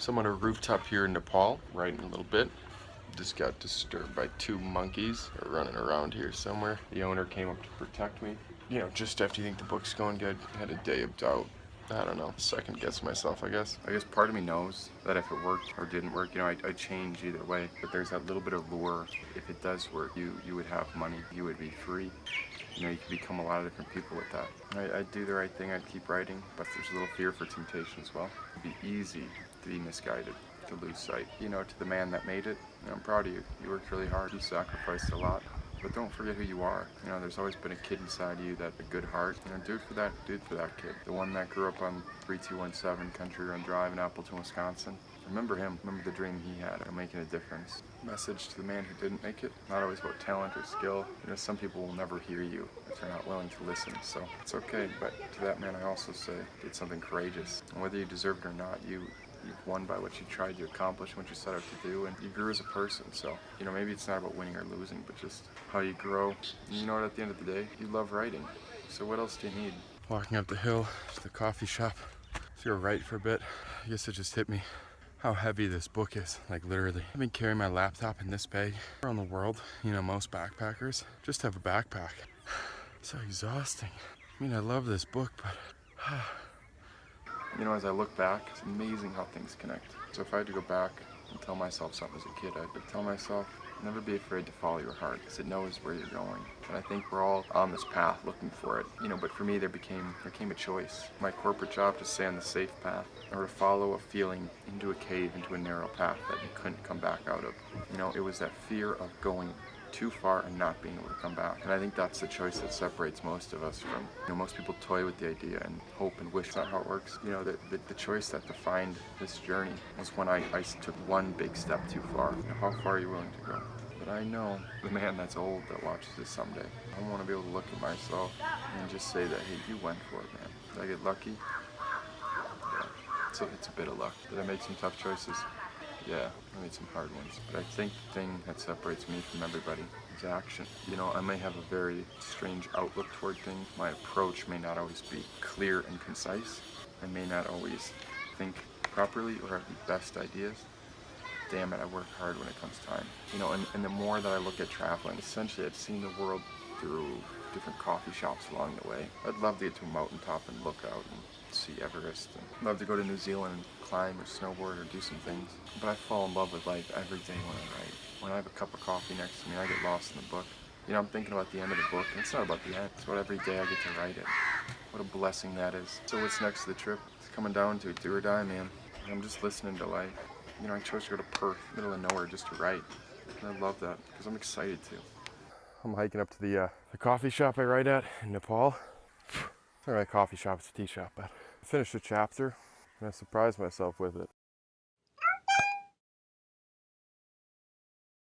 So I'm on a rooftop here in Nepal, writing a little bit. Just got disturbed by two monkeys running around here somewhere. The owner came up to protect me. You know, just after you think the book's going good, had a day of doubt. I don't know, second guess myself, I guess. I guess part of me knows that if it worked or didn't work, you know, I'd change either way. But there's that little bit of lure. If it does work, you would have money, you would be free. You know, you can become a lot of different people with that. I'd do the right thing, I'd keep writing, but there's a little fear for temptation as well. It'd be easy to be misguided, to lose sight. You know, to the man that made it, you know, I'm proud of you. You worked really hard, you sacrificed a lot. But don't forget who you are. You know, there's always been a kid inside you that a good heart. You know, do it for that kid. The one that grew up on 3217 Country Run Drive in Appleton, Wisconsin. Remember him. Remember the dream he had of making a difference. Message to the man who didn't make it. Not always about talent or skill. You know, some people will never hear you if they're not willing to listen. So it's okay. But to that man, I also say, did something courageous. And whether you deserve it or not, you've won by what you tried to accomplish, what you set out to do, and you grew as a person. So, you know, maybe it's not about winning or losing, but just how you grow. And you know what, at the end of the day, you love writing. So what else do you need? Walking up the hill to the coffee shop. So you're right for a bit. I guess it just hit me how heavy this book is, like literally. I've been carrying my laptop in this bag around the world. You know, most backpackers just have a backpack. So exhausting. I mean, I love this book, but you know, as I look back, it's amazing how things connect. So if I had to go back and tell myself something as a kid, I would tell myself, never be afraid to follow your heart, because it knows where you're going. And I think we're all on this path looking for it. You know, but for me, there came a choice. My corporate job to stay on the safe path, or to follow a feeling into a cave, into a narrow path that you couldn't come back out of. You know, it was that fear of going too far and not being able to come back. And I think that's the choice that separates most of us from, you know, most people toy with the idea and hope and wish that's how it works. You know, the choice that defined this journey was when I took one big step too far. You know, how far are you willing to go? But I know the man that's old that watches this someday. I want to be able to look at myself and just say that, hey, you went for it, man. Did I get lucky? Yeah. So it's a bit of luck. Did I make some tough choices? Yeah, I made some hard ones. But I think the thing that separates me from everybody is action. You know, I may have a very strange outlook toward things. My approach may not always be clear and concise. I may not always think properly or have the best ideas. Damn it, I work hard when it comes time. You know, and the more that I look at traveling, essentially I've seen the world through different coffee shops along the way. I'd love to get to a mountaintop and look out and see Everest. And I'd love to go to New Zealand and climb or snowboard or do some things. But I fall in love with life every day when I write. When I have a cup of coffee next to me, I get lost in the book. You know, I'm thinking about the end of the book, and it's not about the end. It's about every day I get to write it. What a blessing that is. So what's next to the trip? It's coming down to it, do or die, man. And I'm just listening to life. You know, I chose to go to Perth, middle of nowhere, just to write. And I love that, because I'm excited to. I'm hiking up to the coffee shop I write at in Nepal. It's not really a coffee shop, it's a tea shop, but I finished a chapter, and I surprised myself with it.